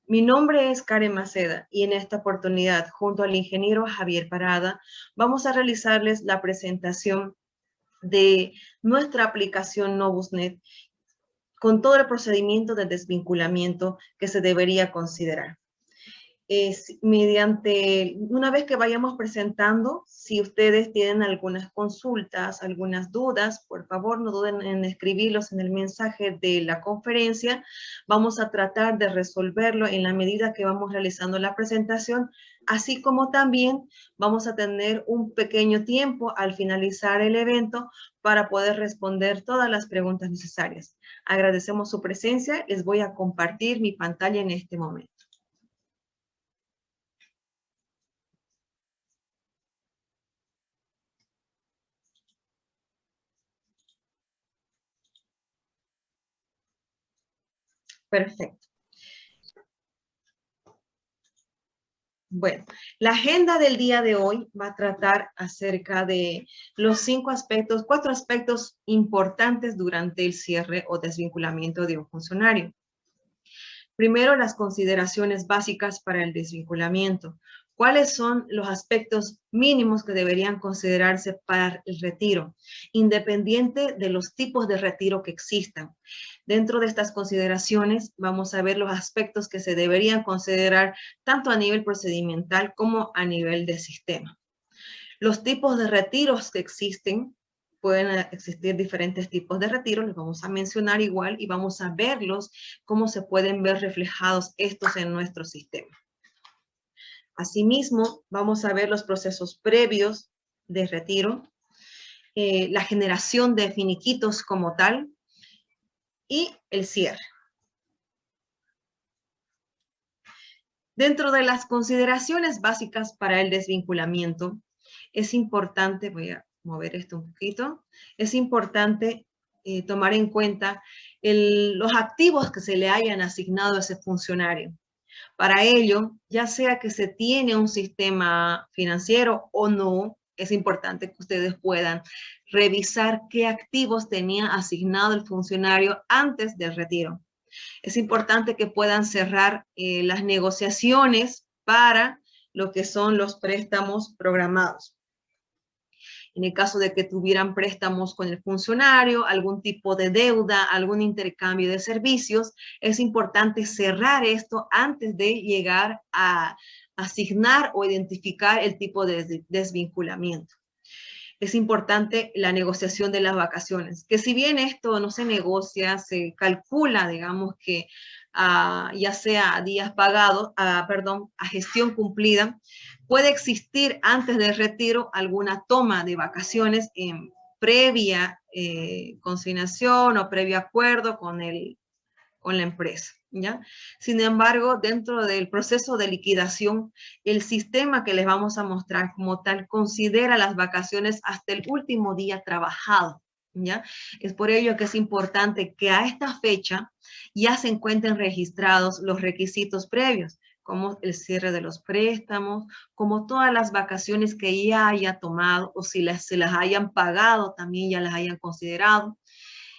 Mi nombre es Karen Maceda y en esta oportunidad, junto al ingeniero Javier Parada, vamos a realizarles la presentación de nuestra aplicación Novusnet con todo el procedimiento de desvinculamiento que se debería considerar. Una vez que vayamos presentando, si ustedes tienen algunas consultas, algunas dudas, por favor no duden en escribirlos en el mensaje de la conferencia. Vamos a tratar de resolverlo en la medida que vamos realizando la presentación, así como también vamos a tener un pequeño tiempo al finalizar el evento para poder responder todas las preguntas necesarias. Agradecemos su presencia. Les voy a compartir mi pantalla en este momento. Perfecto. Bueno, la agenda del día de hoy va a tratar acerca de los 4 aspectos importantes durante el cierre o desvinculamiento de un funcionario. Primero, las consideraciones básicas para el desvinculamiento. ¿Cuáles son los aspectos mínimos que deberían considerarse para el retiro, independiente de los tipos de retiro que existan? Dentro de estas consideraciones vamos a ver los aspectos que se deberían considerar tanto a nivel procedimental como a nivel de sistema. Los tipos de retiros que existen, pueden existir diferentes tipos de retiros, los vamos a mencionar igual y vamos a verlos, cómo se pueden ver reflejados estos en nuestro sistema. Asimismo, vamos a ver los procesos previos de retiro, la generación de finiquitos como tal y el cierre. Dentro de las consideraciones básicas para el desvinculamiento, es importante, voy a mover esto un poquito, es importante tomar en cuenta los activos que se le hayan asignado a ese funcionario. Para ello, ya sea que se tiene un sistema financiero o no, es importante que ustedes puedan revisar qué activos tenía asignado el funcionario antes del retiro. Es importante que puedan cerrar las negociaciones para lo que son los préstamos programados. En el caso de que tuvieran préstamos con el funcionario, algún tipo de deuda, algún intercambio de servicios, es importante cerrar esto antes de llegar a asignar o identificar el tipo de desvinculamiento. Es importante la negociación de las vacaciones, que si bien esto no se negocia, se calcula, digamos que ya sea a días pagados, a gestión cumplida, puede existir antes del retiro alguna toma de vacaciones en previa consignación o previo acuerdo con la empresa, ¿ya? Sin embargo, dentro del proceso de liquidación, el sistema que les vamos a mostrar como tal considera las vacaciones hasta el último día trabajado, ¿ya? Es por ello que es importante que a esta fecha ya se encuentren registrados los requisitos previos, como el cierre de los préstamos, como todas las vacaciones que ya haya tomado o si se las hayan pagado, también ya las hayan considerado.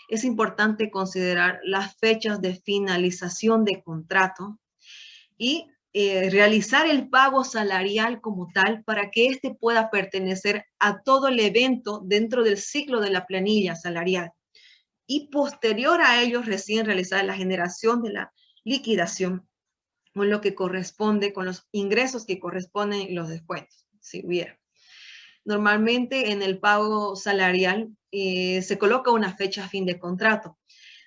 Es importante considerar las fechas de finalización de contrato y realizar el pago salarial como tal para que éste pueda pertenecer a todo el evento dentro del ciclo de la planilla salarial. Y posterior a ello, recién realizar la generación de la liquidación con lo que corresponde, con los ingresos que corresponden y los descuentos, si hubiera. Normalmente en el pago salarial se coloca una fecha a fin de contrato,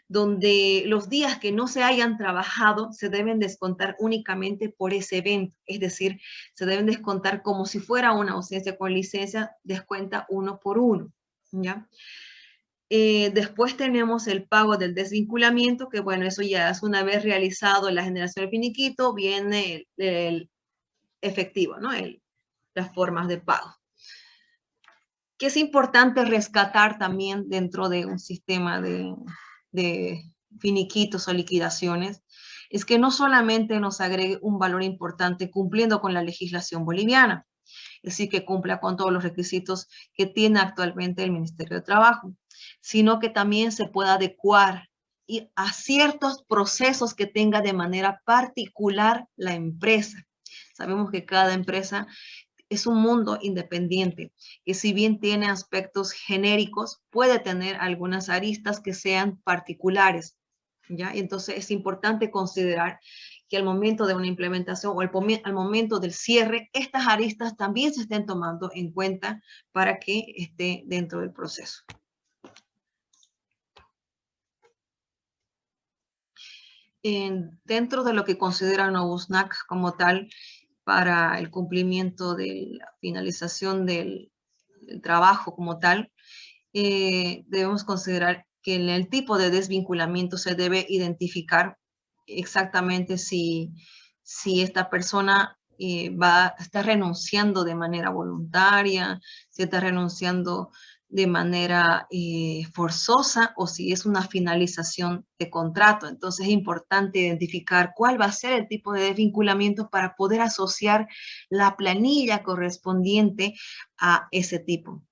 donde los días que no se hayan trabajado se deben descontar únicamente por ese evento, es decir, se deben descontar como si fuera una ausencia con licencia, descuenta 1 por 1, ¿ya? Después tenemos el pago del desvinculamiento, que bueno, eso ya es una vez realizado la generación del finiquito, viene el efectivo, ¿no? Las formas de pago. Que es importante rescatar también dentro de un sistema de finiquitos o liquidaciones, es que no solamente nos agregue un valor importante cumpliendo con la legislación boliviana, es decir, que cumpla con todos los requisitos que tiene actualmente el Ministerio de Trabajo, sino que también se pueda adecuar y a ciertos procesos que tenga de manera particular la empresa. Sabemos que cada empresa es un mundo independiente, que si bien tiene aspectos genéricos, puede tener algunas aristas que sean particulares, ¿ya? Entonces es importante considerar que al momento de una implementación o al momento del cierre, estas aristas también se estén tomando en cuenta para que esté dentro del proceso. Dentro de lo que considera NOVUSNAC como tal, para el cumplimiento de la finalización del trabajo como tal, debemos considerar que en el tipo de desvinculamiento se debe identificar exactamente si esta persona está renunciando de manera voluntaria, si está renunciando de manera forzosa o si es una finalización de contrato. Entonces es importante identificar cuál va a ser el tipo de desvinculamiento para poder asociar la planilla correspondiente a ese tipo,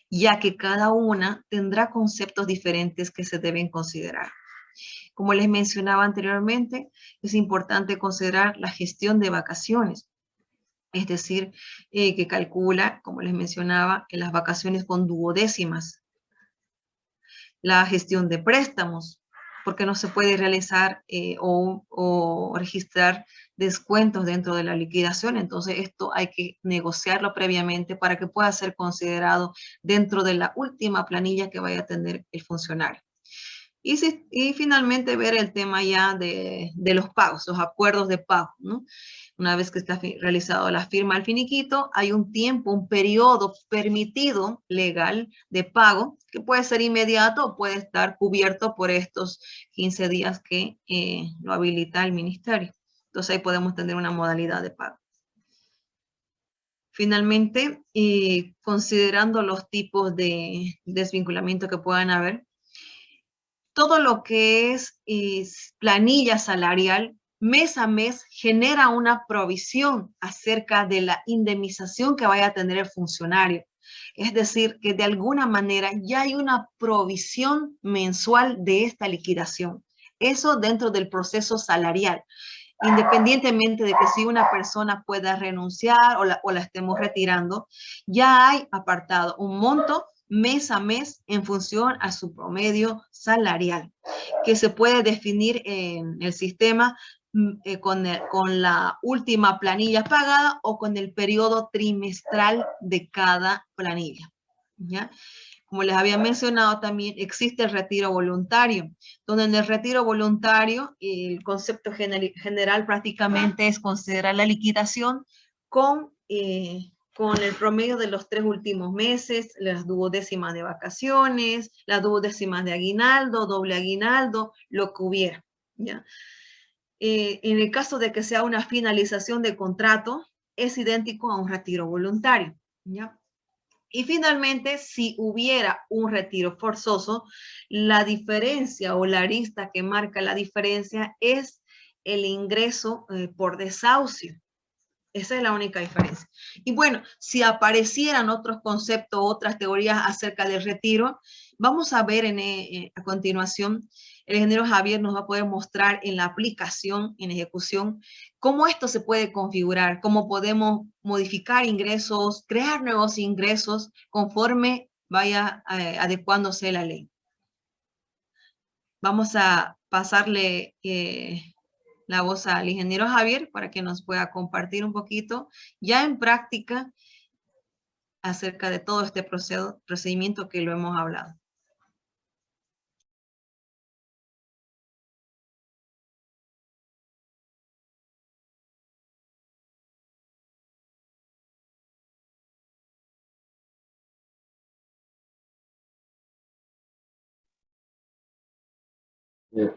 ya que cada una tendrá conceptos diferentes que se deben considerar. Como les mencionaba anteriormente, es importante considerar la gestión de vacaciones, es decir, que calcula, como les mencionaba, en las vacaciones con duodécimas. La gestión de préstamos, porque no se puede realizar o registrar descuentos dentro de la liquidación. Entonces esto hay que negociarlo previamente para que pueda ser considerado dentro de la última planilla que vaya a tener el funcionario. Y finalmente ver el tema ya de los pagos, los acuerdos de pago, ¿no? Una vez que está realizado la firma al finiquito, hay un tiempo, un periodo permitido legal de pago, que puede ser inmediato o puede estar cubierto por estos 15 días que lo habilita el ministerio. Entonces ahí podemos tener una modalidad de pago. Finalmente, considerando los tipos de desvinculamiento que puedan haber, todo lo que es planilla salarial, mes a mes genera una provisión acerca de la indemnización que vaya a tener el funcionario. Es decir, que de alguna manera ya hay una provisión mensual de esta liquidación. Eso dentro del proceso salarial, independientemente de que si una persona pueda renunciar o la estemos retirando, ya hay apartado un monto mes a mes en función a su promedio salarial, que se puede definir en el sistema con la última planilla pagada o con el periodo trimestral de cada planilla, ¿ya? Como les había mencionado, también existe el retiro voluntario, donde en el retiro voluntario el concepto general prácticamente es considerar la liquidación con el promedio de los 3 últimos meses, las duodécimas de vacaciones, las duodécimas de aguinaldo, doble aguinaldo, lo que hubiera, ¿ya? En el caso de que sea una finalización de contrato, es idéntico a un retiro voluntario, ¿ya? Y finalmente, si hubiera un retiro forzoso, la diferencia o la arista que marca la diferencia es el ingreso por desahucio. Esa es la única diferencia. Y bueno, si aparecieran otros conceptos, otras teorías acerca del retiro, vamos a ver a continuación. El ingeniero Javier nos va a poder mostrar en la aplicación, en ejecución, cómo esto se puede configurar, cómo podemos modificar ingresos, crear nuevos ingresos conforme vaya adecuándose la ley. Vamos a pasarle la voz al ingeniero Javier para que nos pueda compartir un poquito ya en práctica acerca de todo este procedimiento que lo hemos hablado.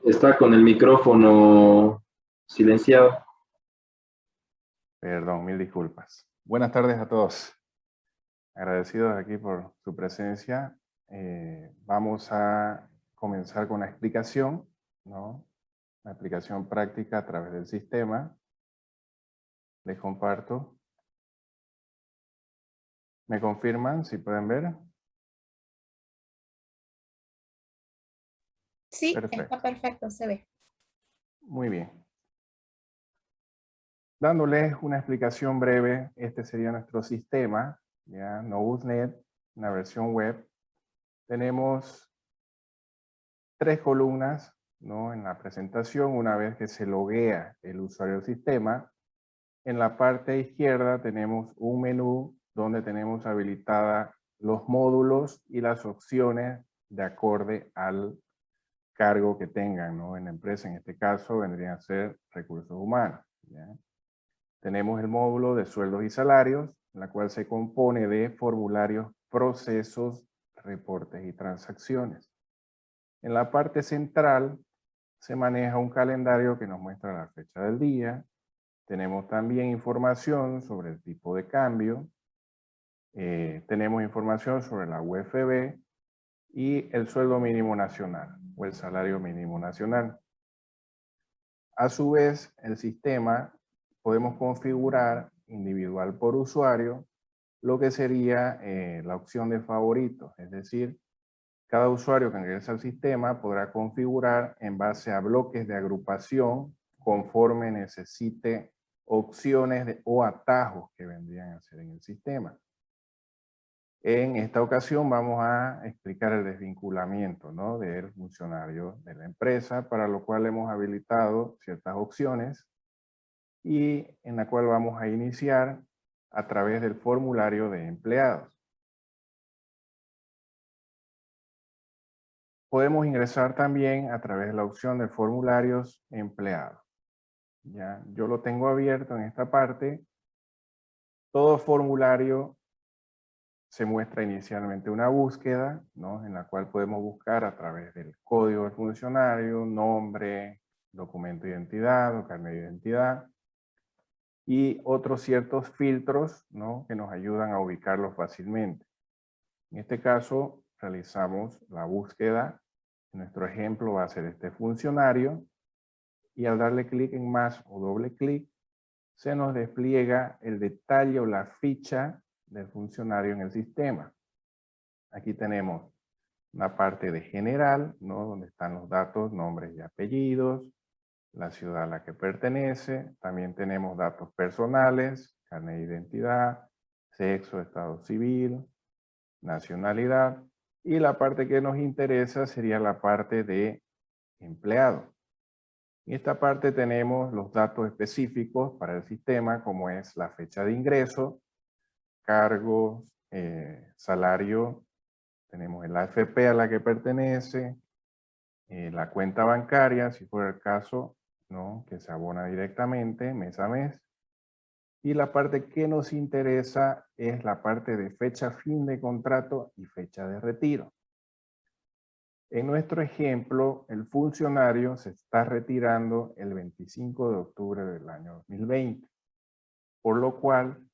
Está con el micrófono silenciado. Perdón, mil disculpas. Buenas tardes a todos. Agradecidos aquí por su presencia. Vamos a comenzar con la explicación, ¿no? La explicación práctica a través del sistema. Les comparto. ¿Me confirman si pueden ver? Sí, Perfecto. está perfecto, se ve. Muy bien. Dándoles una explicación breve, este sería nuestro sistema, ya, Node.NET, una versión web. Tenemos 3 columnas, ¿no? En la presentación, una vez que se loguea el usuario del sistema. En la parte izquierda tenemos un menú donde tenemos habilitada los módulos y las opciones de acorde al cargo que tengan, ¿no? En la empresa. En este caso vendrían a ser recursos humanos, ¿ya? Tenemos el módulo de sueldos y salarios, la cual se compone de formularios, procesos, reportes y transacciones. En la parte central se maneja un calendario que nos muestra la fecha del día. Tenemos también información sobre el tipo de cambio. Tenemos información sobre la UFB y el sueldo mínimo nacional o el salario mínimo nacional. A su vez, el sistema podemos configurar individual por usuario lo que sería la opción de favoritos, es decir, cada usuario que ingresa al sistema podrá configurar en base a bloques de agrupación conforme necesite opciones o atajos que vendrían a ser en el sistema. En esta ocasión vamos a explicar el desvinculamiento, ¿no? Del funcionario de la empresa, para lo cual hemos habilitado ciertas opciones y en la cual vamos a iniciar a través del formulario de empleados. Podemos ingresar también a través de la opción de formularios empleados. Ya, yo lo tengo abierto en esta parte. Todo formulario se muestra inicialmente una búsqueda, ¿no? En la cual podemos buscar a través del código del funcionario, nombre, documento de identidad o carnet de identidad y otros ciertos filtros, ¿no? Que nos ayudan a ubicarlo fácilmente. En este caso, realizamos la búsqueda. Nuestro ejemplo va a ser este funcionario y al darle clic en más o doble clic, se nos despliega el detalle o la ficha del funcionario en el sistema. Aquí tenemos una parte de general, ¿no? Donde están los datos, nombres y apellidos, la ciudad a la que pertenece. También tenemos datos personales, carnet de identidad, sexo, estado civil, nacionalidad. Y la parte que nos interesa sería la parte de empleado. En esta parte tenemos los datos específicos para el sistema, como es la fecha de ingreso, cargos, salario, tenemos el AFP a la que pertenece, la cuenta bancaria, si fuera el caso, ¿no? Que se abona directamente mes a mes. Y la parte que nos interesa es la parte de fecha fin de contrato y fecha de retiro. En nuestro ejemplo, el funcionario se está retirando el 25 de octubre del año 2020, por lo cual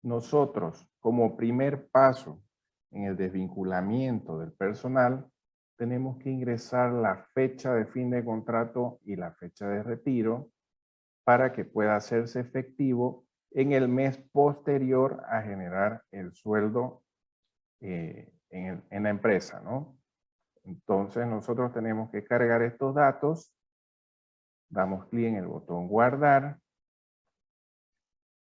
nosotros, como primer paso en el desvinculamiento del personal, tenemos que ingresar la fecha de fin de contrato y la fecha de retiro para que pueda hacerse efectivo en el mes posterior a generar el sueldo en la empresa, ¿no? Entonces nosotros tenemos que cargar estos datos, damos clic en el botón guardar.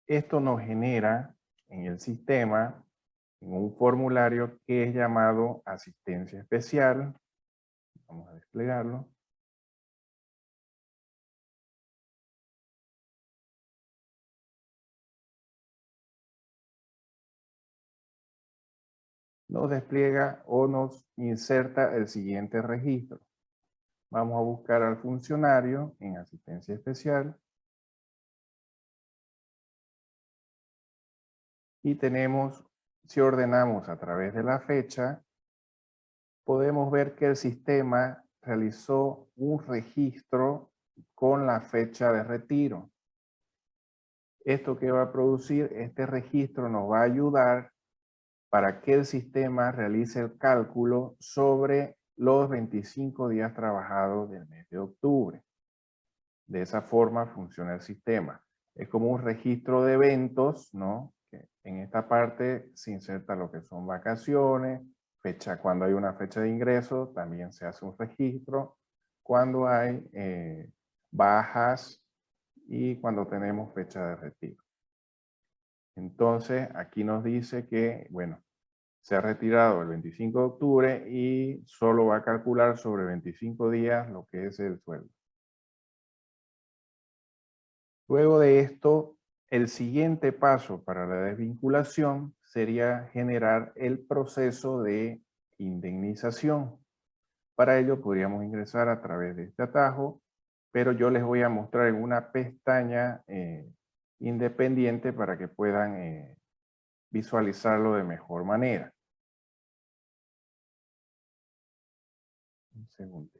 Esto nos genera en el sistema en un formulario que es llamado asistencia especial. Vamos a desplegarlo. Nos despliega o nos inserta el siguiente registro. Vamos a buscar al funcionario en asistencia especial. Y tenemos, si ordenamos a través de la fecha, podemos ver que el sistema realizó un registro con la fecha de retiro. Esto que va a producir, este registro nos va a ayudar para que el sistema realice el cálculo sobre los 25 días trabajados del mes de octubre. De esa forma funciona el sistema. Es como un registro de eventos, ¿no? Que en esta parte se inserta lo que son vacaciones, fecha, cuando hay una fecha de ingreso, también se hace un registro, cuando hay bajas y cuando tenemos fecha de retiro. Entonces, aquí nos dice que, bueno, se ha retirado el 25 de octubre y solo va a calcular sobre 25 días lo que es el sueldo. Luego de esto, el siguiente paso para la desvinculación sería generar el proceso de indemnización. Para ello podríamos ingresar a través de este atajo, pero yo les voy a mostrar en una pestaña independiente para que puedan visualizarlo de mejor manera. Un segundo.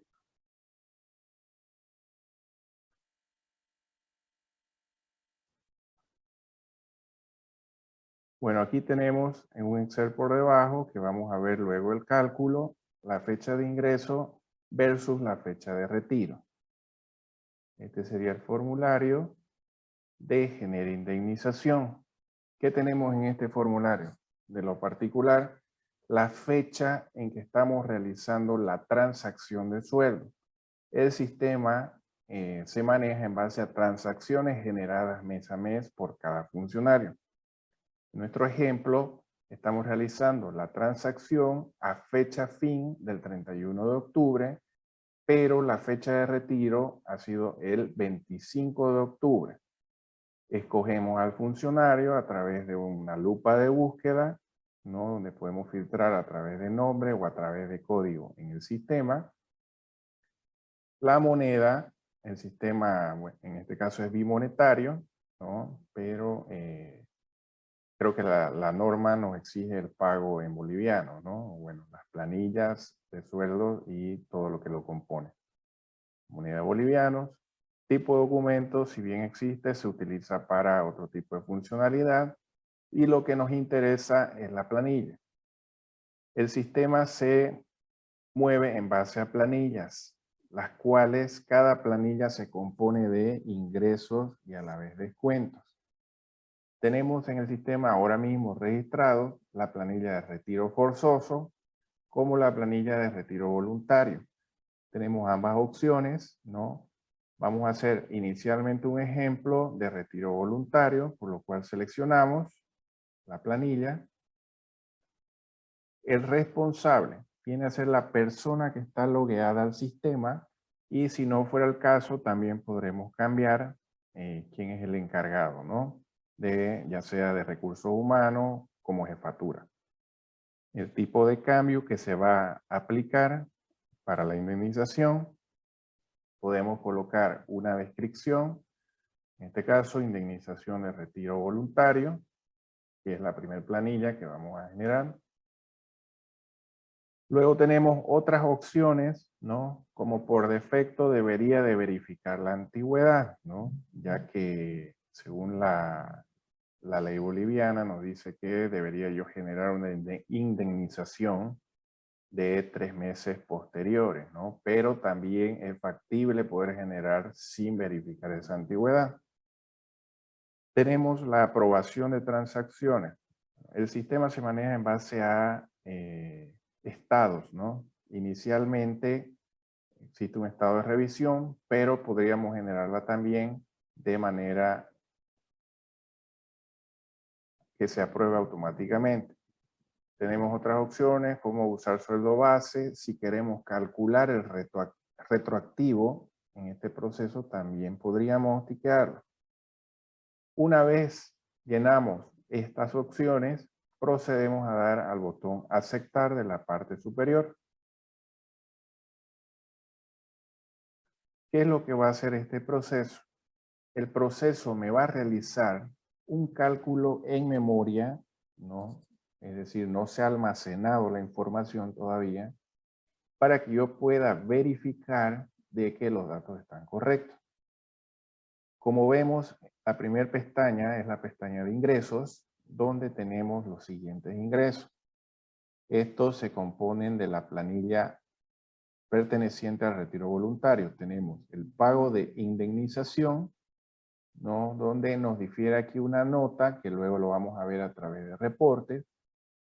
Bueno, aquí tenemos en un Excel por debajo que vamos a ver luego el cálculo, la fecha de ingreso versus la fecha de retiro. Este sería el formulario de Genera Indemnización. ¿Qué tenemos en este formulario? De lo particular, la fecha en que estamos realizando la transacción de sueldo. El sistema se maneja en base a transacciones generadas mes a mes por cada funcionario. En nuestro ejemplo, estamos realizando la transacción a fecha fin del 31 de octubre, pero la fecha de retiro ha sido el 25 de octubre. Escogemos al funcionario a través de una lupa de búsqueda, ¿no? Donde podemos filtrar a través de nombre o a través de código en el sistema. La moneda, el sistema, bueno, en este caso es bimonetario, ¿no? Pero creo que la norma nos exige el pago en boliviano, ¿no? Bueno, las planillas de sueldo y todo lo que lo compone. Moneda bolivianos. Tipo de documento, si bien existe, se utiliza para otro tipo de funcionalidad. Y lo que nos interesa es la planilla. El sistema se mueve en base a planillas, las cuales cada planilla se compone de ingresos y a la vez descuentos. Tenemos en el sistema ahora mismo registrado la planilla de retiro forzoso como la planilla de retiro voluntario. Tenemos ambas opciones, ¿no? Vamos a hacer inicialmente un ejemplo de retiro voluntario, por lo cual seleccionamos la planilla. El responsable viene a ser la persona que está logueada al sistema y si no fuera el caso también podremos cambiar quién es el encargado, ¿no? Ya sea de recursos humanos como jefatura. El tipo de cambio que se va a aplicar para la indemnización, podemos colocar una descripción, en este caso indemnización de retiro voluntario, que es la primera planilla que vamos a generar. Luego tenemos otras opciones, ¿no? Como por defecto debería de verificar la antigüedad, ¿no? Ya que según la ley boliviana nos dice que debería yo generar una indemnización de 3 meses posteriores, ¿no? Pero también es factible poder generar sin verificar esa antigüedad. Tenemos la aprobación de transacciones. El sistema se maneja en base a estados, ¿no? Inicialmente existe un estado de revisión, pero podríamos generarla también de manera que se apruebe automáticamente. Tenemos otras opciones como usar sueldo base. Si queremos calcular el retroactivo en este proceso, también podríamos tiquearlo. Una vez llenamos estas opciones, procedemos a dar al botón aceptar de la parte superior. ¿Qué es lo que va a hacer este proceso? El proceso me va a realizar un cálculo en memoria, ¿no? Es decir, no se ha almacenado la información todavía, para que yo pueda verificar de que los datos están correctos. Como vemos, la primera pestaña es la pestaña de ingresos, donde tenemos los siguientes ingresos. Estos se componen de la planilla perteneciente al retiro voluntario. Tenemos el pago de indemnización, ¿no? Donde nos difiere aquí una nota, que luego lo vamos a ver a través de reportes,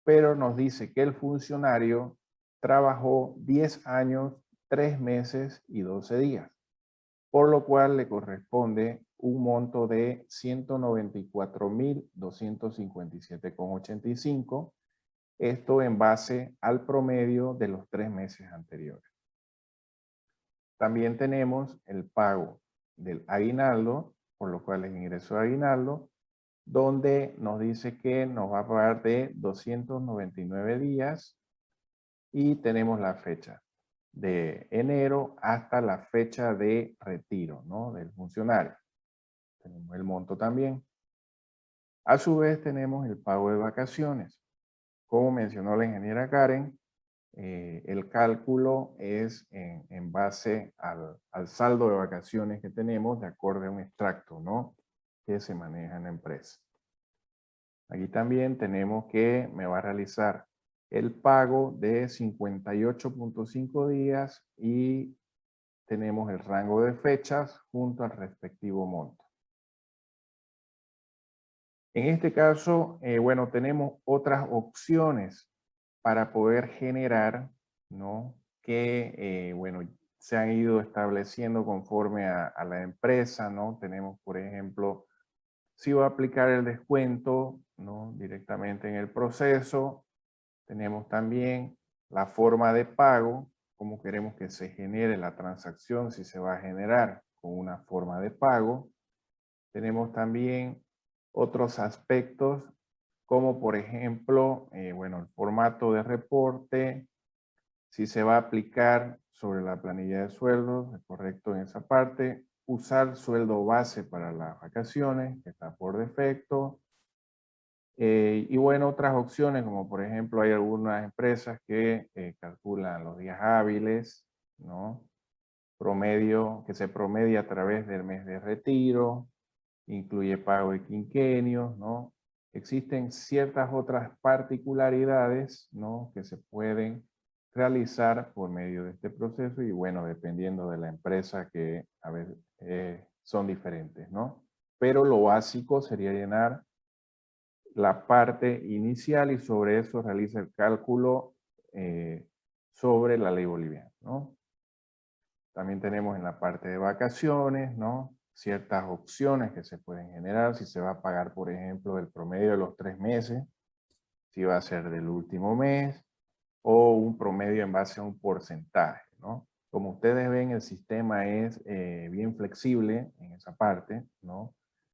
pero nos dice que el funcionario trabajó 10 años 3 meses y 12 días, por lo cual le corresponde un monto de 194.257,85, esto en base al promedio de los 3 meses anteriores. También tenemos el pago del aguinaldo, por lo cual es ingreso de aguinaldo, donde nos dice que nos va a pagar de 299 días y tenemos la fecha de enero hasta la fecha de retiro, ¿no?, del funcionario. Tenemos el monto también. A su vez tenemos el pago de vacaciones. Como mencionó la ingeniera Karen, el cálculo es en base al saldo de vacaciones que tenemos de acuerdo a un extracto, ¿no?, que se maneja en la empresa. Aquí también tenemos que me va a realizar el pago de 58.5 días y tenemos el rango de fechas junto al respectivo monto. En este caso, bueno, tenemos otras opciones para poder generar, ¿no?, que, bueno, se han ido estableciendo conforme a la empresa, ¿no? Tenemos, por ejemplo, si va a aplicar el descuento, ¿no?, directamente en el proceso. Tenemos también la forma de pago, cómo queremos que se genere la transacción, si se va a generar con una forma de pago. Tenemos también otros aspectos, como por ejemplo, bueno, el formato de reporte, si se va a aplicar sobre la planilla de sueldos, es correcto en esa parte. Usar sueldo base para las vacaciones, que está por defecto. Y bueno, otras opciones, como por ejemplo, hay algunas empresas que calculan los días hábiles, ¿no?, promedio, que se promedia a través del mes de retiro, incluye pago de quinquenios, ¿no? Existen ciertas otras particularidades, ¿no?, que se pueden realizar por medio de este proceso y bueno, dependiendo de la empresa que a veces son diferentes, ¿no? Pero lo básico sería llenar la parte inicial y sobre eso realiza el cálculo sobre la ley boliviana, ¿no? También tenemos en la parte de vacaciones, ¿no?, ciertas opciones que se pueden generar, si se va a pagar, por ejemplo, el promedio de los 3 meses, si va a ser del último mes, o un promedio en base a un porcentaje, ¿no? Como ustedes ven, el sistema es bien flexible en esa parte, ¿no?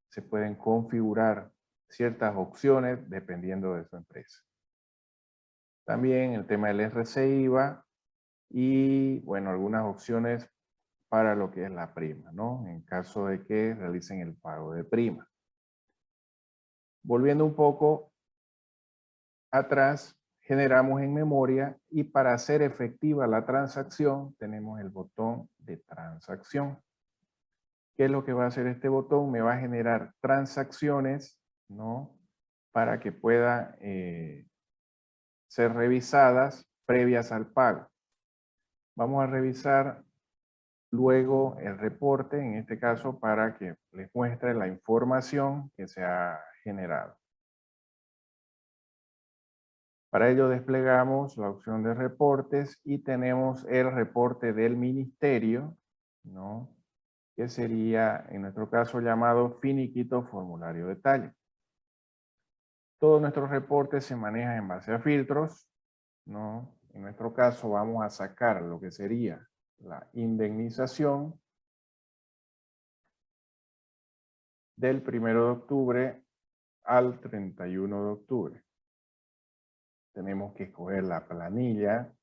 Se pueden configurar ciertas opciones dependiendo de su empresa. También el tema del RC/IVA y, bueno, algunas opciones para lo que es la prima, ¿no?, en caso de que realicen el pago de prima. Volviendo un poco atrás, generamos en memoria y para hacer efectiva la transacción tenemos el botón de transacción. ¿Qué es lo que va a hacer este botón? Me va a generar transacciones, ¿no?, para que pueda ser revisadas previas al pago. Vamos a revisar luego el reporte, en este caso, para que les muestre la información que se ha generado. Para ello desplegamos la opción de reportes y tenemos el reporte del ministerio, ¿no?, que sería, en nuestro caso, llamado finiquito formulario detalle. Todos nuestros reportes se manejan en base a filtros, ¿no? En nuestro caso vamos a sacar lo que sería la indemnización del 1 de octubre al 31 de octubre. Tenemos que escoger la planilla,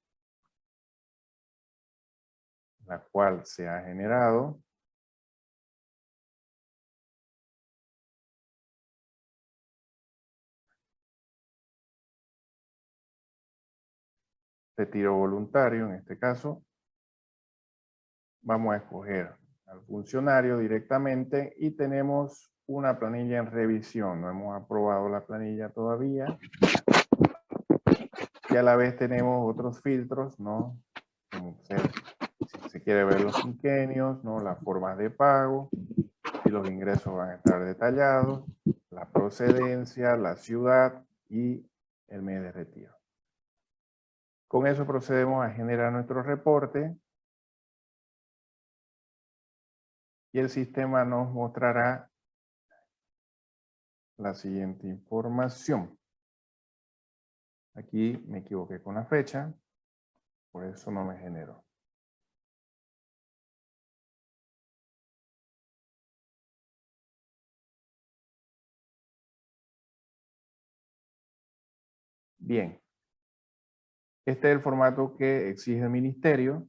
la cual se ha generado. Retiro voluntario, en este caso. Vamos a escoger al funcionario directamente y tenemos una planilla en revisión. No hemos aprobado la planilla todavía. Y a la vez tenemos otros filtros, ¿no? Como si se quiere ver los quinquenios, ¿no?, las formas de pago, y los ingresos van a estar detallados, la procedencia, la ciudad y el mes de retiro. Con eso procedemos a generar nuestro reporte y el sistema nos mostrará la siguiente información. Aquí me equivoqué con la fecha, por eso no me generó. Bien, este es el formato que exige el ministerio.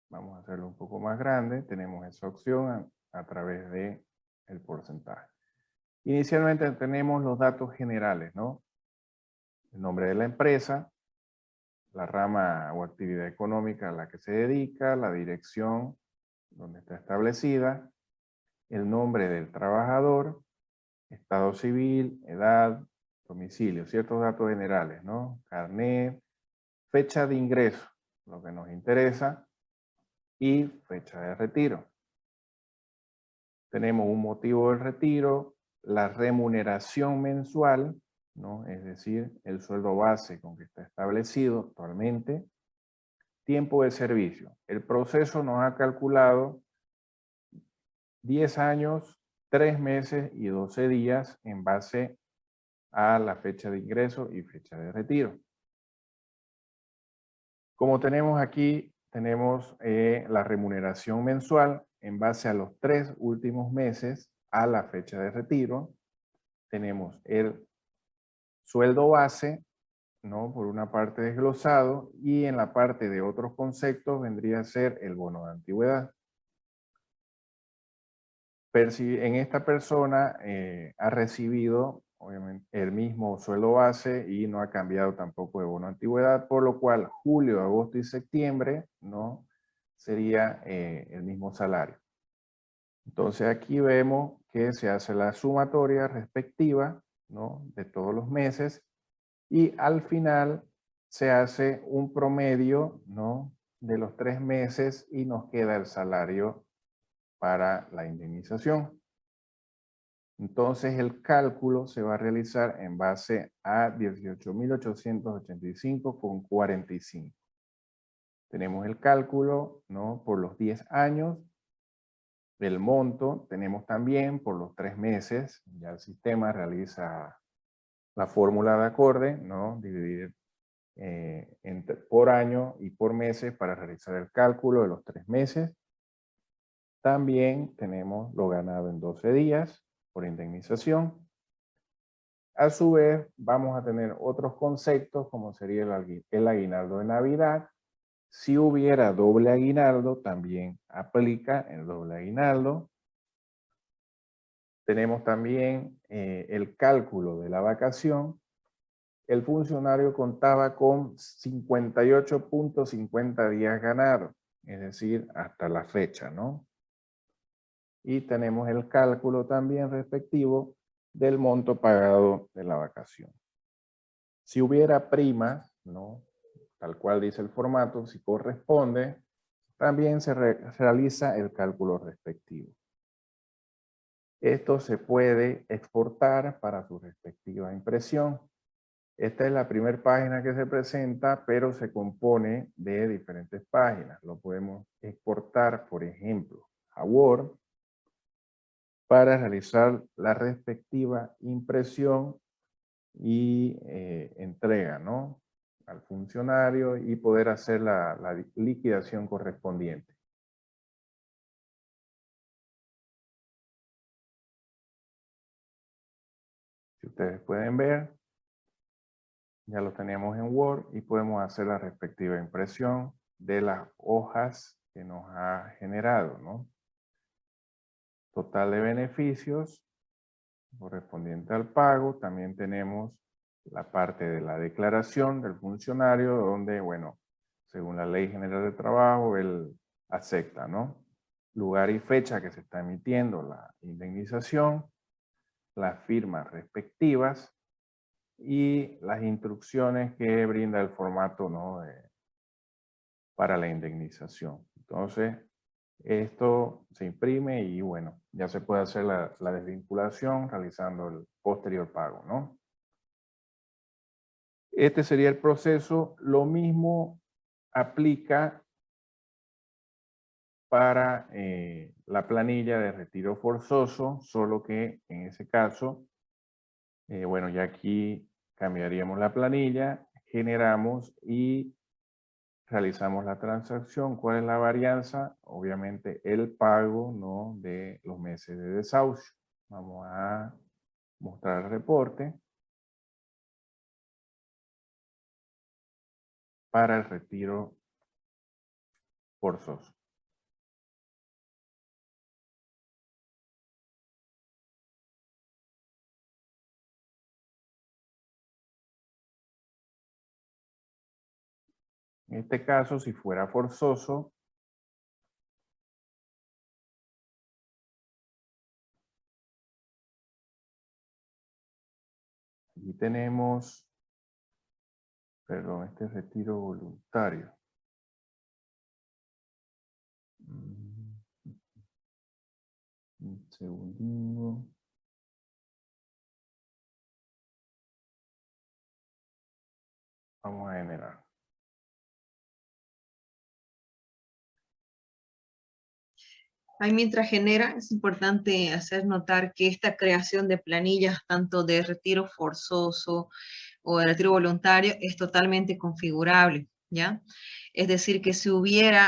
Vamos a hacerlo un poco más grande. Tenemos esa opción a través de el porcentaje. Inicialmente tenemos los datos generales, ¿no? El nombre de la empresa, la rama o actividad económica a la que se dedica, la dirección donde está establecida, el nombre del trabajador, estado civil, edad, domicilio, ciertos datos generales, ¿no? Carnet, fecha de ingreso, lo que nos interesa, y fecha de retiro. Tenemos un motivo del retiro, la remuneración mensual, ¿no? Es decir, el sueldo base con que está establecido actualmente, tiempo de servicio. El proceso nos ha calculado 10 años, 3 meses y 12 días en base a la fecha de ingreso y fecha de retiro. Como tenemos aquí, tenemos la remuneración mensual en base a los 3 últimos meses a la fecha de retiro. Tenemos el sueldo base, ¿no? Por una parte desglosado, y en la parte de otros conceptos vendría a ser el bono de antigüedad. En esta persona ha recibido obviamente el mismo sueldo base y no ha cambiado tampoco de bono de antigüedad, por lo cual julio, agosto y septiembre no sería el mismo salario. Entonces aquí vemos que se hace la sumatoria respectiva, ¿no? De todos los meses, y al final se hace un promedio, ¿no? De los 3 meses y nos queda el salario para la indemnización. Entonces el cálculo se va a realizar en base a 18.885,45. Tenemos el cálculo, ¿no? Por los 10 años. El monto tenemos también por los 3 meses. Ya el sistema realiza la fórmula de acorde, ¿no? Dividir por año y por meses para realizar el cálculo de los 3 meses. También tenemos lo ganado en 12 días por indemnización. A su vez, vamos a tener otros conceptos como sería el aguinaldo de Navidad. Si hubiera doble aguinaldo, también aplica el doble aguinaldo. Tenemos también el cálculo de la vacación. El funcionario contaba con 58.50 días ganados, es decir, hasta la fecha, ¿no? Y tenemos el cálculo también respectivo del monto pagado de la vacación. Si hubiera prima, ¿no? Tal cual dice el formato, si corresponde, también se realiza el cálculo respectivo. Esto se puede exportar para su respectiva impresión. Esta es la primera página que se presenta, pero se compone de diferentes páginas. Lo podemos exportar, por ejemplo, a Word para realizar la respectiva impresión y entrega, ¿no? Al funcionario y poder hacer la liquidación correspondiente. Si ustedes pueden ver, ya lo tenemos en Word y podemos hacer la respectiva impresión de las hojas que nos ha generado, ¿no? Total de beneficios correspondiente al pago. También tenemos la parte de la declaración del funcionario, donde, bueno, según la Ley General de Trabajo, él acepta, ¿no? Lugar y fecha que se está emitiendo la indemnización, las firmas respectivas y las instrucciones que brinda el formato, ¿no? Para la indemnización. Entonces, esto se imprime y bueno, ya se puede hacer la desvinculación realizando el posterior pago, ¿no? Este sería el proceso. Lo mismo aplica para la planilla de retiro forzoso, solo que en ese caso, bueno, ya aquí cambiaríamos la planilla, generamos y realizamos la transacción. ¿Cuál es la varianza? Obviamente el pago, ¿no?, de los meses de desahucio. Vamos a mostrar el reporte para el retiro forzoso. En este caso, si fuera forzoso, aquí tenemos, perdón, este retiro voluntario. Un segundito. Vamos a generar. Ahí mientras genera, es importante hacer notar que esta creación de planillas, tanto de retiro forzoso o de retiro voluntario, es totalmente configurable, ¿ya? Es decir, que si hubiera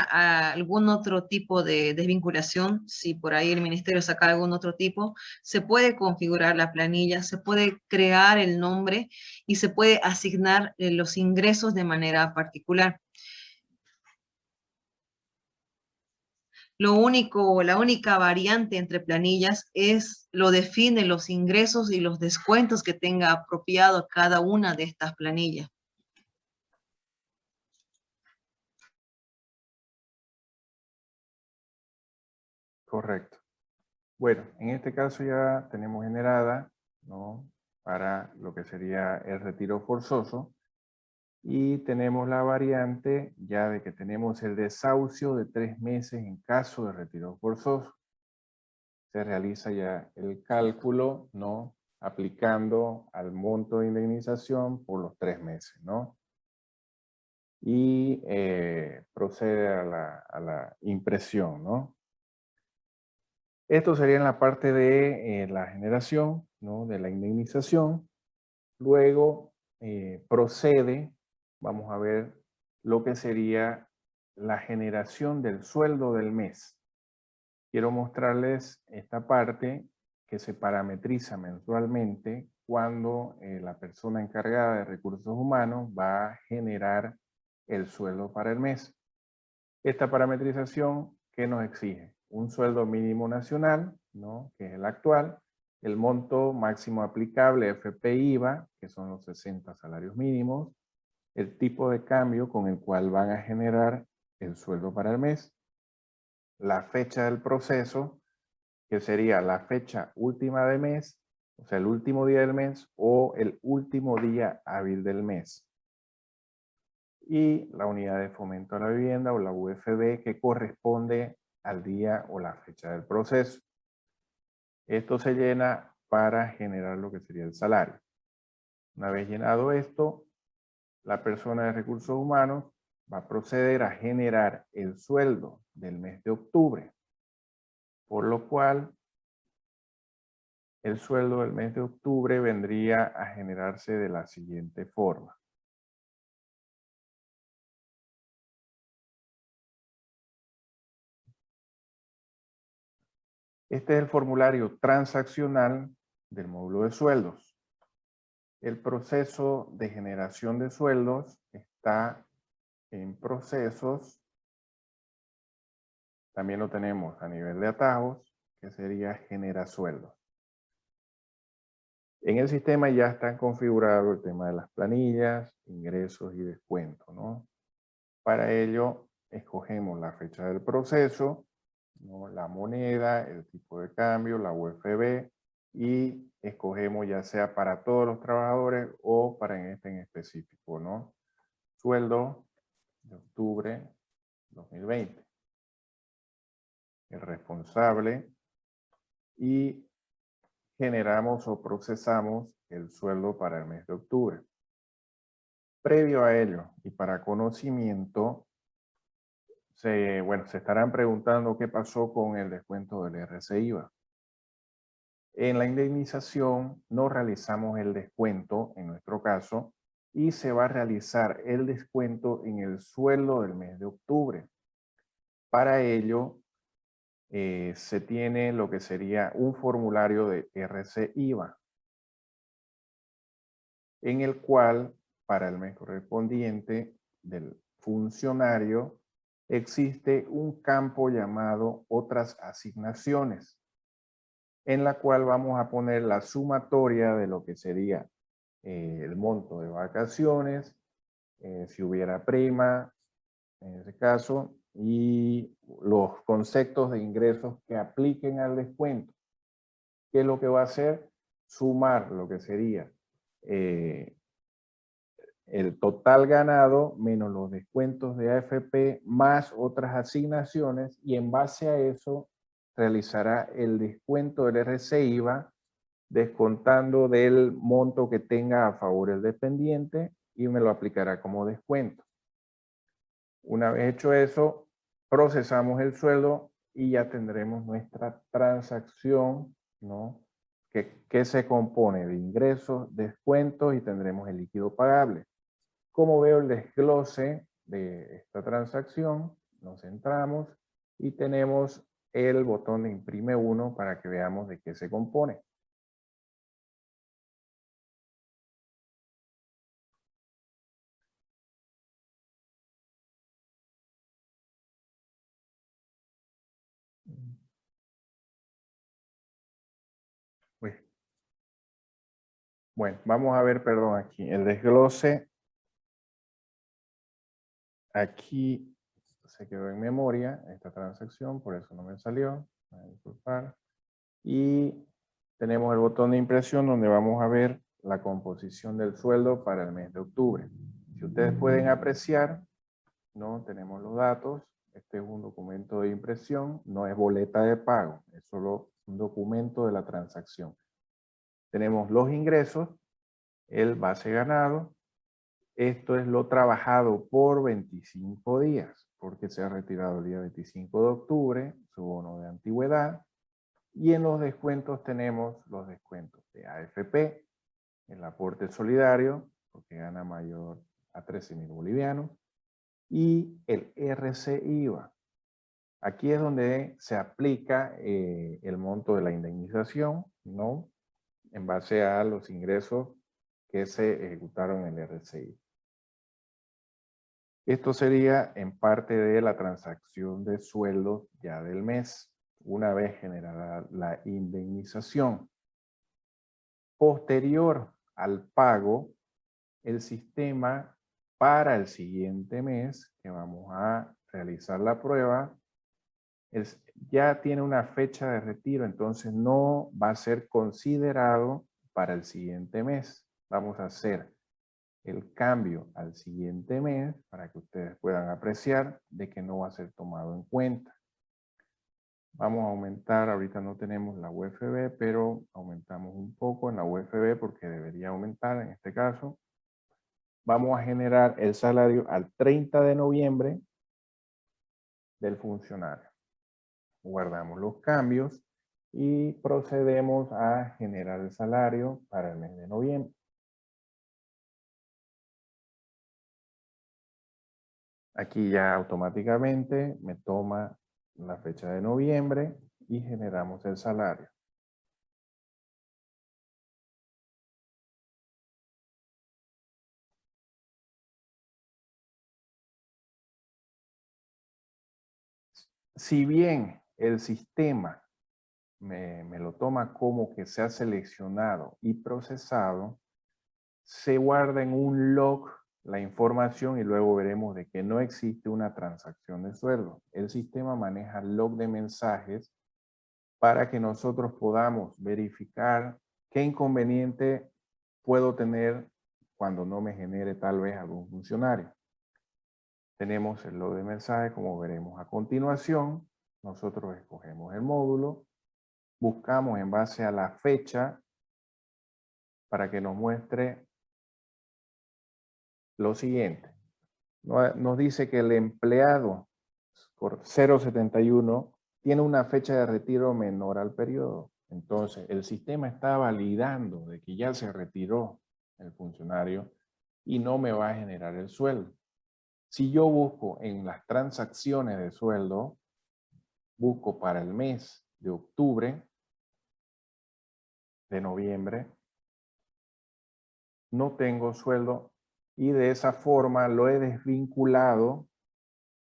algún otro tipo de desvinculación, si por ahí el ministerio saca algún otro tipo, se puede configurar la planilla, se puede crear el nombre y se puede asignar los ingresos de manera particular. Lo único, la única variante entre planillas es lo define los ingresos y los descuentos que tenga apropiado cada una de estas planillas. Correcto. Bueno, en este caso ya tenemos generada, ¿no?, para lo que sería el retiro forzoso. Y tenemos la variante ya de que tenemos el desahucio de 3 meses en caso de retiro forzoso. Se realiza ya el cálculo, ¿no?, aplicando al monto de indemnización por los 3 meses, ¿no? Y procede a la impresión, ¿no? Esto sería en la parte de la generación, ¿no?, de la indemnización. Luego procede, vamos a ver lo que sería la generación del sueldo del mes. Quiero mostrarles esta parte que se parametriza mensualmente cuando la persona encargada de recursos humanos va a generar el sueldo para el mes. Esta parametrización, ¿qué nos exige? Un sueldo mínimo nacional, ¿no?, que es el actual, el monto máximo aplicable FP-IVA, que son los 60 salarios mínimos, el tipo de cambio con el cual van a generar el sueldo para el mes, la fecha del proceso, que sería la fecha última de mes, o sea, el último día del mes o el último día hábil del mes. Y la unidad de fomento a la vivienda o la UFB que corresponde al día o la fecha del proceso. Esto se llena para generar lo que sería el salario. Una vez llenado esto, la persona de recursos humanos va a proceder a generar el sueldo del mes de octubre, por lo cual el sueldo del mes de octubre vendría a generarse de la siguiente forma. Este es el formulario transaccional del módulo de sueldos. El proceso de generación de sueldos está en procesos. También lo tenemos a nivel de atajos, que sería genera sueldos. En el sistema ya están configurados el tema de las planillas, ingresos y descuentos, ¿no? Para ello, escogemos la fecha del proceso, ¿no?, la moneda, el tipo de cambio, la UFB, y escogemos ya sea para todos los trabajadores o para este en específico, ¿no? Sueldo de octubre 2020. El responsable y generamos o procesamos el sueldo para el mes de octubre. Previo a ello y para conocimiento, se estarán preguntando qué pasó con el descuento del RC/IVA. En la indemnización no realizamos el descuento, en nuestro caso, y se va a realizar el descuento en el sueldo del mes de octubre. Para ello, se tiene lo que sería un formulario de RC/IVA, en el cual, para el mes correspondiente del funcionario, existe un campo llamado otras asignaciones, en la cual vamos a poner la sumatoria de lo que sería el monto de vacaciones, si hubiera prima, en ese caso, y los conceptos de ingresos que apliquen al descuento. ¿Qué es lo que va a hacer? Sumar lo que sería el total ganado menos los descuentos de AFP más otras asignaciones, y en base a eso realizará el descuento del RC/IVA descontando del monto que tenga a favor el dependiente y me lo aplicará como descuento. Una vez hecho eso, procesamos el sueldo y ya tendremos nuestra transacción, ¿no? Que se compone de ingresos, descuentos y tendremos el líquido pagable. Como veo el desglose de esta transacción, nos centramos y tenemos el botón de imprime 1 para que veamos de qué se compone. Bueno, vamos a ver, perdón, aquí el desglose. Aquí se quedó en memoria esta transacción, por eso no me salió. Voy a disculpar. Y tenemos el botón de impresión donde vamos a ver la composición del sueldo para el mes de octubre. Si ustedes pueden apreciar, ¿no? Tenemos los datos. Este es un documento de impresión, no es boleta de pago, es solo un documento de la transacción. Tenemos los ingresos, el base ganado. Esto es lo trabajado por 25 días, porque se ha retirado el día 25 de octubre, su bono de antigüedad. Y en los descuentos tenemos los descuentos de AFP, el aporte solidario, porque gana mayor a 13.000 bolivianos, y el RC/IVA. Aquí es donde se aplica el monto de la indemnización, ¿no? En base a los ingresos que se ejecutaron en el RC/IVA. Esto sería en parte de la transacción de sueldos ya del mes, una vez generada la indemnización. Posterior al pago, el sistema para el siguiente mes, que vamos a realizar la prueba, ya tiene una fecha de retiro, entonces no va a ser considerado para el siguiente mes. Vamos a hacer el cambio al siguiente mes para que ustedes puedan apreciar de que no va a ser tomado en cuenta. Vamos a aumentar, ahorita no tenemos la UFB, pero aumentamos un poco en la UFB porque debería aumentar en este caso. Vamos a generar el salario al 30 de noviembre del funcionario. Guardamos los cambios y procedemos a generar el salario para el mes de noviembre. Aquí ya automáticamente me toma la fecha de noviembre y generamos el salario. Si bien el sistema me lo toma como que se ha seleccionado y procesado, se guarda en un log la información y luego veremos de que no existe una transacción de sueldo. El sistema maneja log de mensajes para que nosotros podamos verificar qué inconveniente puedo tener cuando no me genere tal vez algún funcionario. Tenemos el log de mensajes, como veremos a continuación. Nosotros escogemos el módulo, buscamos en base a la fecha para que nos muestre lo siguiente. Nos dice que el empleado por 0.71 tiene una fecha de retiro menor al periodo. Entonces, el sistema está validando de que ya se retiró el funcionario y no me va a generar el sueldo. Si yo busco en las transacciones de sueldo, busco para el mes de octubre, de noviembre, no tengo sueldo y de esa forma lo he desvinculado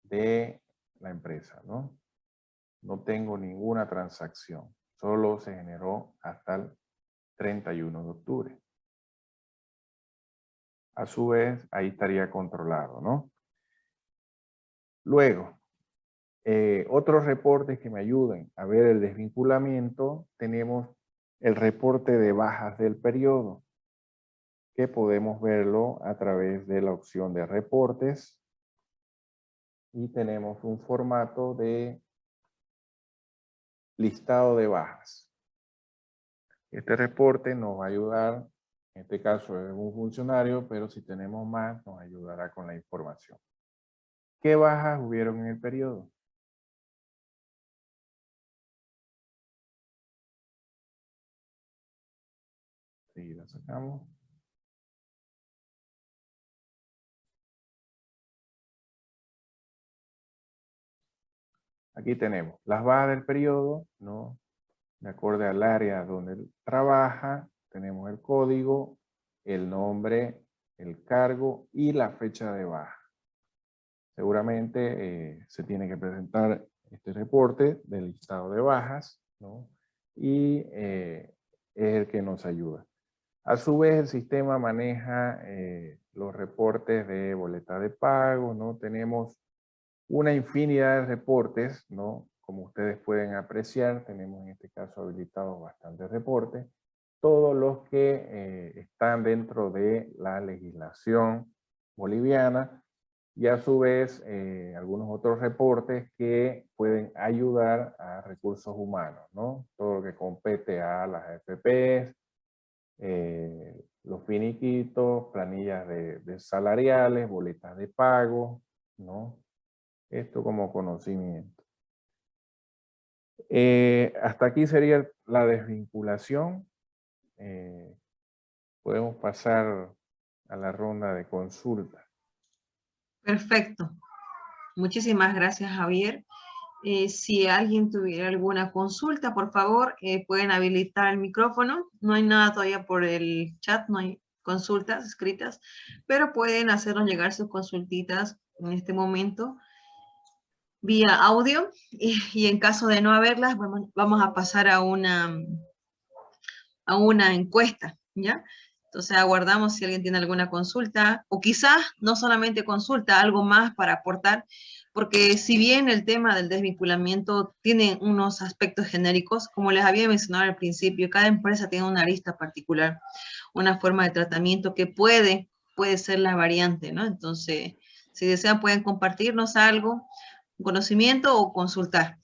de la empresa, ¿no? No tengo ninguna transacción, solo se generó hasta el 31 de octubre. A su vez, ahí estaría controlado, ¿no? Luego, otros reportes que me ayuden a ver el desvinculamiento, tenemos el reporte de bajas del periodo, que podemos verlo a través de la opción de reportes. Y tenemos un formato de listado de bajas. Este reporte nos va a ayudar, en este caso es un funcionario, pero si tenemos más, nos ayudará con la información. ¿Qué bajas hubieron en el periodo? Sí, la sacamos. Aquí tenemos las bajas del periodo, ¿no? De acuerdo al área donde él trabaja, tenemos el código, el nombre, el cargo y la fecha de baja. Seguramente se tiene que presentar este reporte del listado de bajas, ¿no? Y es el que nos ayuda. A su vez, el sistema maneja los reportes de boleta de pago, ¿no? Tenemos una infinidad de reportes, ¿no? Como ustedes pueden apreciar, tenemos en este caso habilitados bastantes reportes, todos los que están dentro de la legislación boliviana y a su vez algunos otros reportes que pueden ayudar a recursos humanos, ¿no? Todo lo que compete a las AFPs, los finiquitos, planillas de salariales, boletas de pago, ¿no? Esto como conocimiento. Hasta aquí sería la desvinculación. Podemos pasar a la ronda de consulta. Perfecto. Muchísimas gracias, Javier. Si alguien tuviera alguna consulta, por favor, pueden habilitar el micrófono. No hay nada todavía por el chat, no hay consultas escritas, pero pueden hacernos llegar sus consultitas en este momento vía audio y en caso de no haberlas, vamos a pasar a una encuesta, ¿ya? Entonces aguardamos si alguien tiene alguna consulta o quizás no solamente consulta, algo más para aportar, porque si bien el tema del desvinculamiento tiene unos aspectos genéricos, como les había mencionado al principio, cada empresa tiene una arista particular, una forma de tratamiento que puede ser la variante, ¿no? Entonces, si desean pueden compartirnos algo, un conocimiento o consultar.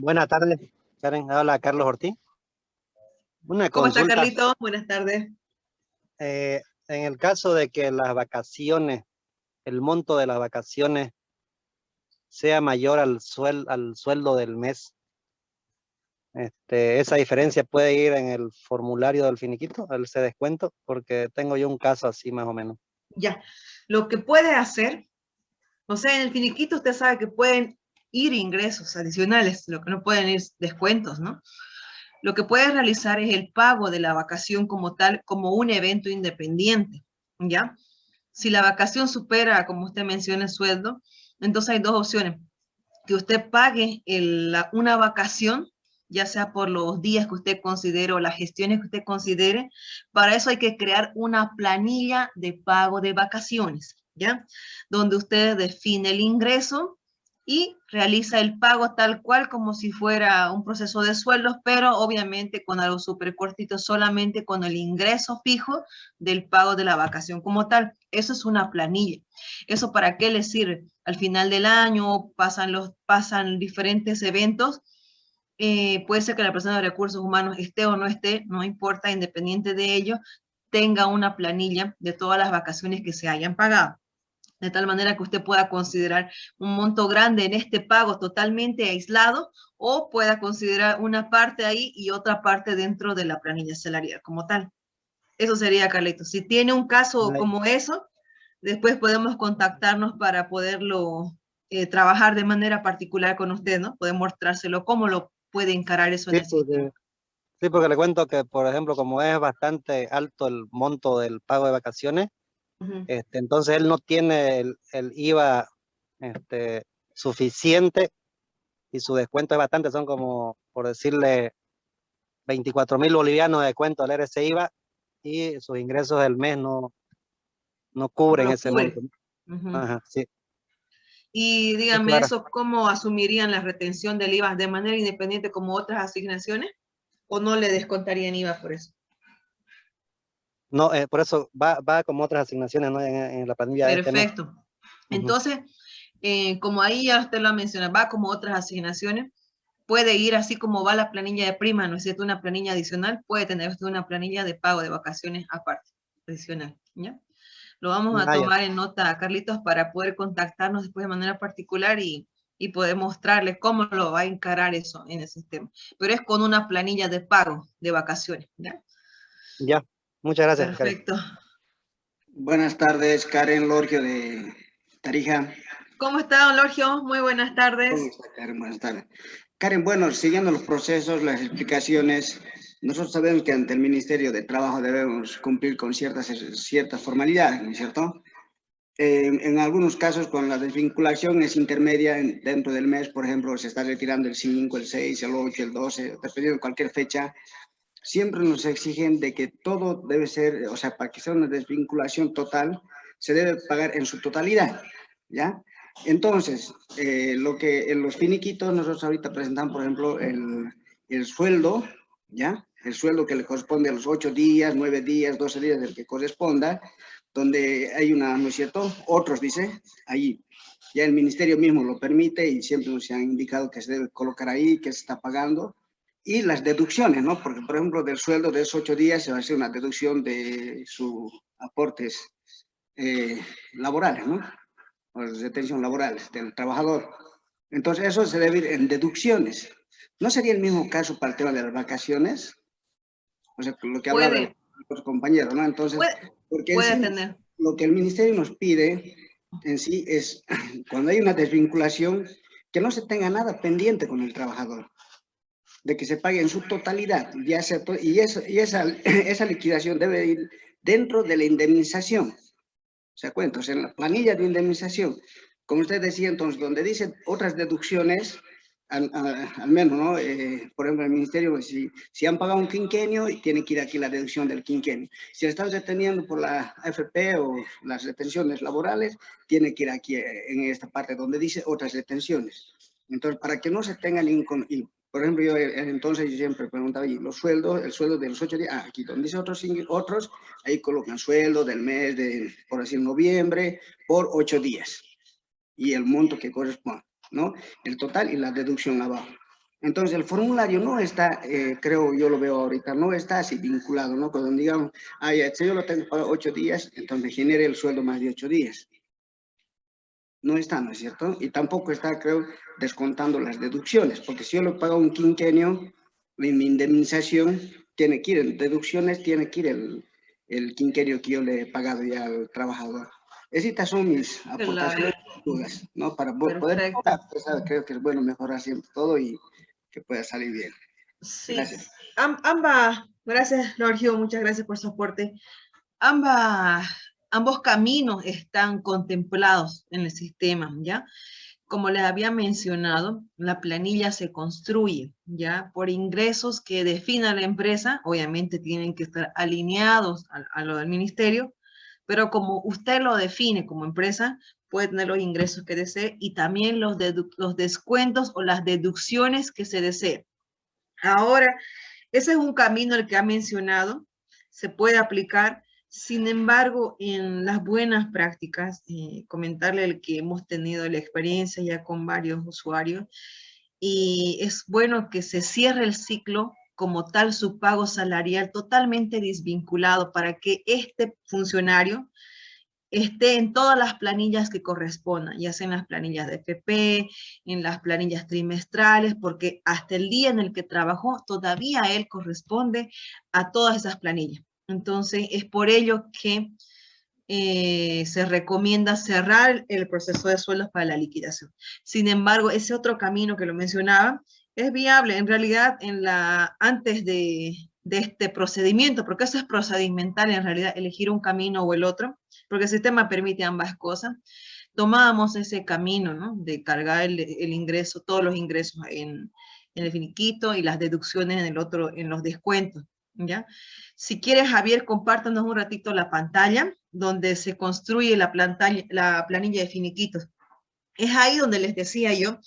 Buenas tardes, Karen. Habla Carlos Ortiz. Una ¿Cómo consulta. está, Carlito? Buenas tardes. En el caso de que las vacaciones, el monto de las vacaciones sea mayor al sueldo del mes, esa diferencia puede ir en el formulario del finiquito, ese descuento, porque tengo yo un caso así más o menos. Ya, lo que puede hacer, o sea, en el finiquito usted sabe que pueden ir ingresos adicionales, lo que no pueden ir descuentos, ¿no? Lo que puede realizar es el pago de la vacación como tal, como un evento independiente, ¿ya? Si la vacación supera, como usted menciona, el sueldo, entonces hay dos opciones. Que usted pague una vacación, ya sea por los días que usted considere o las gestiones que usted considere. Para eso hay que crear una planilla de pago de vacaciones, ¿ya? Donde usted define el ingreso y realiza el pago tal cual como si fuera un proceso de sueldos, pero obviamente con algo súper cortito, solamente con el ingreso fijo del pago de la vacación como tal. Eso es una planilla. ¿Eso para qué le sirve? Al final del año pasan diferentes eventos. Puede ser que la persona de recursos humanos esté o no esté, no importa, independiente de ello, tenga una planilla de todas las vacaciones que se hayan pagado. de tal manera que usted pueda considerar un monto grande en este pago totalmente aislado, o pueda considerar una parte ahí y otra parte dentro de la planilla salarial como tal. Eso sería, Carlitos. Si tiene un caso Ay, como eso, después podemos contactarnos para poderlo trabajar de manera particular con usted, ¿no? Poder mostrárselo cómo lo puede encarar eso en sí, el sistema. sí, porque le cuento que, por ejemplo, como es bastante alto el monto del pago de vacaciones, Ujú. entonces él no tiene el IVA suficiente y su descuento es bastante, son como, por decirle, 24.000 bolivianos de descuento al RC IVA y sus ingresos del mes no No cubren lo ese monto. cubre. Ujú. Ajá, sí, Y sí, dígame claro. eso, ¿cómo asumirían la retención del IVA de manera independiente como otras asignaciones? ¿O no le descontarían IVA por eso? No, por eso va como otras asignaciones, ¿no? En la planilla de este mes. Perfecto. Ujú. Entonces, como ahí ya usted lo menciona, va como otras asignaciones, puede ir así como va la planilla de prima, ¿no es cierto? Una planilla adicional, puede tener usted una planilla de pago de vacaciones aparte, adicional, ¿ya? Lo vamos a Ah, ya. tomar en nota, Carlitos, para poder contactarnos después de manera particular y poder mostrarle cómo lo va a encarar eso en el sistema. Pero es con una planilla de pago de vacaciones, ¿ya? Ya. Muchas gracias, Karen. Perfecto. Buenas tardes, Karen Lorgio de Tarija. ¿Cómo está, don Lorgio? Muy buenas ¿Cómo tardes. está, Karen? Buenas tardes. Karen, bueno, siguiendo los procesos, las explicaciones, nosotros sabemos que ante el Ministerio de Trabajo debemos cumplir con ciertas formalidades, ¿no es cierto? En algunos casos, con la desvinculación es intermedia dentro del mes, por ejemplo, se está retirando el 5, el 6, el 8, el 12, dependiendo de cualquier fecha. Siempre nos exigen de que todo debe ser, o sea, para que sea una desvinculación total, se debe pagar en su totalidad, ¿ya? Entonces, lo que en los finiquitos nosotros ahorita presentamos, por ejemplo, el sueldo, ¿ya? El sueldo que le corresponde a los 8 días, 9 días, 12 días del que corresponda, donde hay una, ¿no es cierto? Otros, dice, ahí. Ya el ministerio mismo lo permite y siempre nos han indicado que se debe colocar ahí, que se está pagando. Y las deducciones, ¿no? Porque, por ejemplo, del sueldo de esos 8 días se va a hacer una deducción de sus aportes laborales, ¿no? O de detención laborales del trabajador. Entonces, eso se debe ir en deducciones. ¿No sería el mismo caso para el tema de las vacaciones? O sea, lo que hablaba Puede, los compañeros, ¿no? Entonces, puede, porque en puede sí, tener. lo que el ministerio nos pide en sí es, cuando hay una desvinculación, que no se tenga nada pendiente con el trabajador, de que se pague en su totalidad, ya sea y esa liquidación debe ir dentro de la indemnización. ¿Se cuenta? O sea, en la planilla de indemnización, como usted decía, entonces, donde dice otras deducciones, al menos, ¿no? Por ejemplo, el ministerio, si han pagado un quinquenio, tiene que ir aquí la deducción del quinquenio. Si le están reteniendo por la AFP o las retenciones laborales, tiene que ir aquí en esta parte donde dice otras retenciones. Entonces, para que no se tenga ningún... Por ejemplo, yo entonces yo siempre preguntaba, ¿y los sueldos? El sueldo de los 8 días, aquí donde dice otros, ahí colocan sueldo del mes de, por decir, noviembre, por 8 días. Y el monto que corresponde, ¿no? El total y la deducción abajo. Entonces, el formulario no está, creo, yo lo veo ahorita, no está así vinculado, ¿no? Cuando digamos, si yo lo tengo para 8 días, entonces genere el sueldo más de 8 días. No está, ¿no es cierto? Y tampoco está, creo, descontando las deducciones, porque si yo le pago un quinquenio, mi indemnización tiene que ir en deducciones, tiene que ir el quinquenio que yo le he pagado ya al trabajador. Estas son mis Claro, aportaciones, dudas, ¿no? Para poder perfecto. mejorar, pues, creo que es bueno mejorar siempre todo y que pueda salir bien. Sí, Gracias. ambas, gracias, Lorgio, muchas gracias por su aporte. Ambos caminos están contemplados en el sistema, ¿ya? Como les había mencionado, la planilla se construye, ¿ya? Por ingresos que defina la empresa, obviamente tienen que estar alineados a lo del ministerio, pero como usted lo define como empresa, puede tener los ingresos que desee y también los descuentos o las deducciones que se desee. Ahora, ese es un camino el que ha mencionado, se puede aplicar. Sin embargo, en las buenas prácticas, comentarle el que hemos tenido la experiencia ya con varios usuarios, y es bueno que se cierre el ciclo como tal su pago salarial totalmente desvinculado para que este funcionario esté en todas las planillas que correspondan, ya sea en las planillas de FP, en las planillas trimestrales, porque hasta el día en el que trabajó, todavía él corresponde a todas esas planillas. Entonces, es por ello que se recomienda cerrar el proceso de sueldos para la liquidación. Sin embargo, ese otro camino que lo mencionaba es viable. En realidad, antes de este procedimiento, porque eso es procedimental en realidad, elegir un camino o el otro, porque el sistema permite ambas cosas, tomábamos ese camino, ¿no? De cargar el ingreso, todos los ingresos en el finiquito y las deducciones en el otro, en los descuentos, ¿ya? Si quieres, Javier, compártanos un ratito la pantalla donde se construye la planilla de finiquitos. Es ahí donde les decía yo,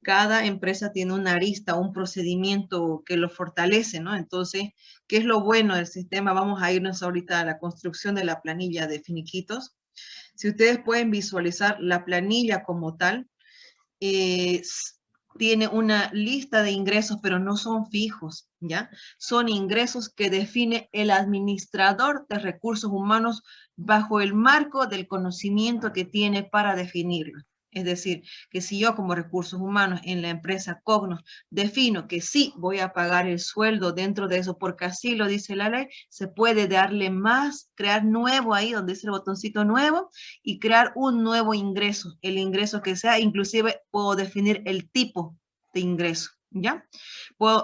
cada empresa tiene una arista, un procedimiento que lo fortalece, ¿no? Entonces, ¿qué es lo bueno del sistema? Vamos a irnos ahorita a la construcción de la planilla de finiquitos. Si ustedes pueden visualizar la planilla como tal, tiene una lista de ingresos, pero no son fijos, ¿ya? Son ingresos que define el administrador de recursos humanos bajo el marco del conocimiento que tiene para definirlo. Es decir, que si yo como recursos humanos en la empresa Cognos defino que sí voy a pagar el sueldo dentro de eso, porque así lo dice la ley, se puede darle más, crear nuevo ahí donde dice el botoncito nuevo y crear un nuevo ingreso, el ingreso que sea, inclusive puedo definir el tipo de ingreso, ¿ya?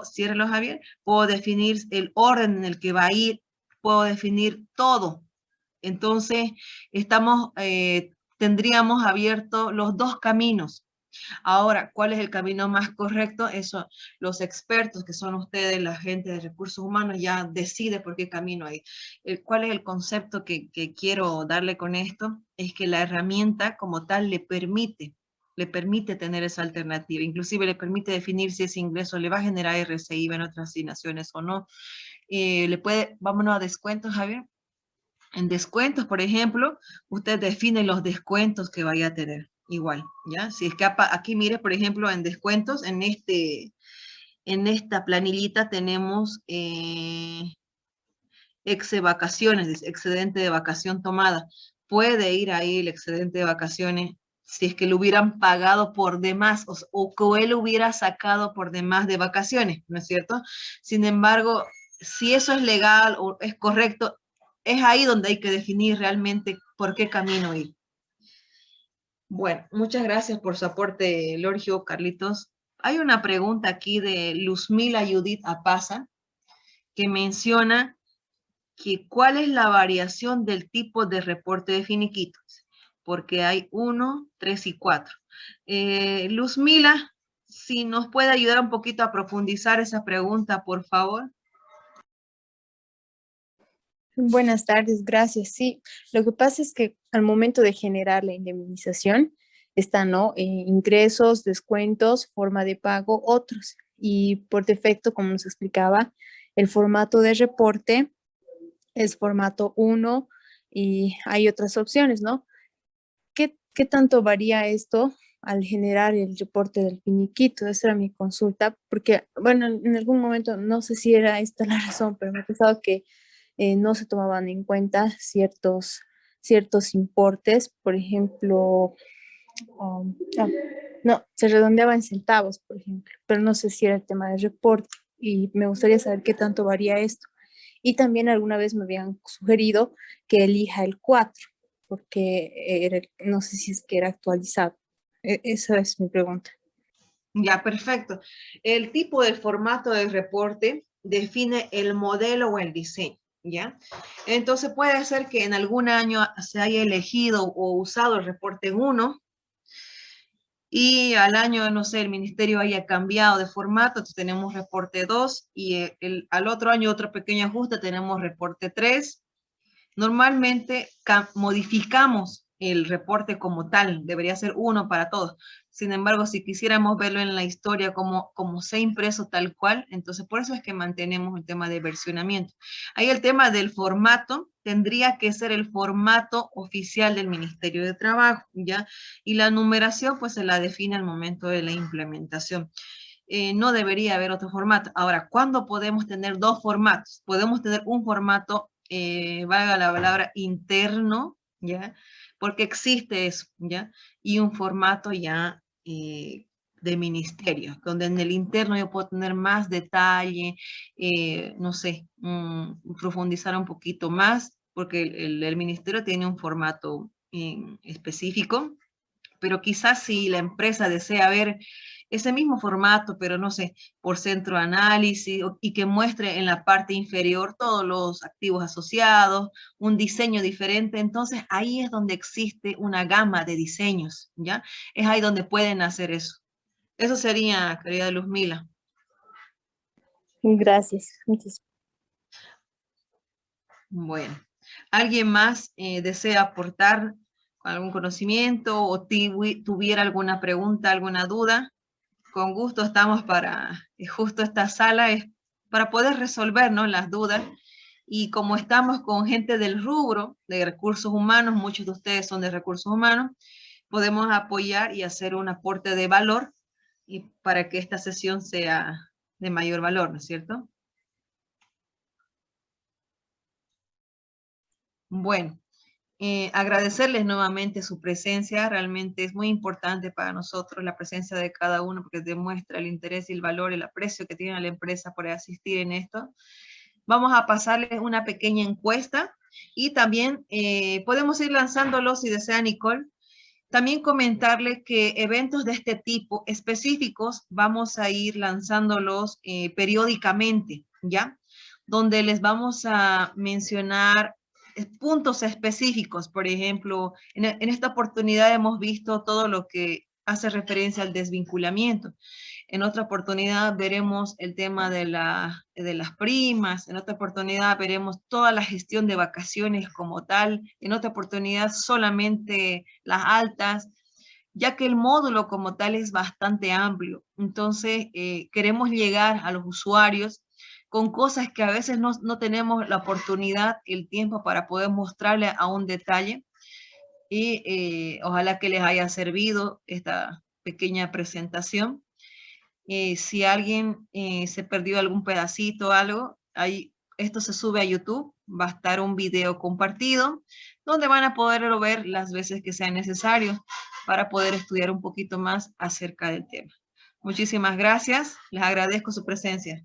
Ciérralo, Javier, puedo definir el orden en el que va a ir, puedo definir todo. Entonces, tendríamos abierto los dos caminos. Ahora, ¿cuál es el camino más correcto? Eso, los expertos que son ustedes, la gente de recursos humanos, ya decide por qué camino hay. ¿Cuál es el concepto que quiero darle con esto? Es que la herramienta como tal le permite tener esa alternativa. Inclusive le permite definir si ese ingreso le va a generar RCI en otras asignaciones o no. Vámonos a descuentos, Javier. En descuentos, por ejemplo, usted define los descuentos que vaya a tener. Igual, ¿ya? Si escapa, aquí mire, por ejemplo, en descuentos, en esta planillita tenemos vacaciones, excedente de vacación tomada. Puede ir ahí el excedente de vacaciones si es que lo hubieran pagado por demás o que él hubiera sacado por demás de vacaciones, ¿no es cierto? Sin embargo, si eso es legal o es correcto, es ahí donde hay que definir realmente por qué camino ir. Bueno, muchas gracias por su aporte, Lorgio, Carlitos. Hay una pregunta aquí de Luzmila Judith Apaza que menciona que cuál es la variación del tipo de reporte de finiquitos, porque hay 1, 3 y 4. Luzmila, si nos puede ayudar un poquito a profundizar esa pregunta, por favor. Buenas tardes, gracias. Sí, lo que pasa es que al momento de generar la indemnización están, ¿no? Ingresos, descuentos, forma de pago, otros. Y por defecto, como nos explicaba, el formato de reporte es formato 1 y hay otras opciones, ¿no? ¿Qué tanto varía esto al generar el reporte del finiquito? Esa era mi consulta, porque, bueno, en algún momento, no sé si era esta la razón, pero me ha pensado que no se tomaban en cuenta ciertos importes, por ejemplo, no, se redondeaba en centavos, por ejemplo, pero no sé si era el tema del reporte y me gustaría saber qué tanto varía esto. Y también alguna vez me habían sugerido que elija el 4, porque no sé si es que era actualizado. Esa es mi pregunta. Ya, perfecto. El tipo del formato del reporte define el modelo o el diseño, ¿ya? Entonces puede ser que en algún año se haya elegido o usado el reporte 1 y al año, no sé, el ministerio haya cambiado de formato, entonces tenemos reporte 2 y al otro año otro pequeño ajuste, tenemos reporte 3. Normalmente modificamos el reporte como tal, debería ser 1 para todos. Sin embargo, si quisiéramos verlo en la historia como se ha impreso tal cual, entonces por eso es que mantenemos el tema de versionamiento. Ahí el tema del formato tendría que ser el formato oficial del Ministerio de Trabajo, ¿ya? Y la numeración pues se la define al momento de la implementación. No debería haber otro formato. Ahora, ¿cuándo podemos tener dos formatos? Podemos tener un formato, valga la palabra, interno, ¿ya? Porque existe eso, ¿ya? Y un formato ya de ministerio, donde en el interno yo puedo tener más detalle, no sé, profundizar un poquito más, porque el ministerio tiene un formato específico, pero quizás si la empresa desea ver ese mismo formato, pero no sé, por centro de análisis y que muestre en la parte inferior todos los activos asociados, un diseño diferente, entonces ahí es donde existe una gama de diseños, ¿ya? Es ahí donde pueden hacer eso. Eso sería, querida Luzmila. Gracias. Muchas. Bueno, ¿alguien más desea aportar algún conocimiento o tuviera alguna pregunta, alguna duda? Con gusto estamos para, justo esta sala es para poder resolver, ¿no?, las dudas. Y como estamos con gente del rubro de recursos humanos, muchos de ustedes son de recursos humanos, podemos apoyar y hacer un aporte de valor y para que esta sesión sea de mayor valor, ¿no es cierto? Bueno, agradecerles nuevamente su presencia, realmente es muy importante para nosotros la presencia de cada uno porque demuestra el interés y el valor, el aprecio que tiene la empresa por asistir en esto. Vamos a pasarles una pequeña encuesta y también podemos ir lanzándolos si desea, Nicole. También comentarle que eventos de este tipo específicos vamos a ir lanzándolos periódicamente, ¿ya? Donde les vamos a mencionar puntos específicos. Por ejemplo, en esta oportunidad hemos visto todo lo que hace referencia al desvinculamiento. En otra oportunidad veremos el tema de las primas, en otra oportunidad veremos toda la gestión de vacaciones como tal, en otra oportunidad solamente las altas, ya que el módulo como tal es bastante amplio. Entonces, queremos llegar a los usuarios con cosas que a veces no tenemos la oportunidad, el tiempo para poder mostrarle a un detalle. Y ojalá que les haya servido esta pequeña presentación. Si alguien se perdió algún pedacito o algo, ahí, esto se sube a YouTube, va a estar un video compartido, donde van a poderlo ver las veces que sea necesario para poder estudiar un poquito más acerca del tema. Muchísimas gracias, les agradezco su presencia.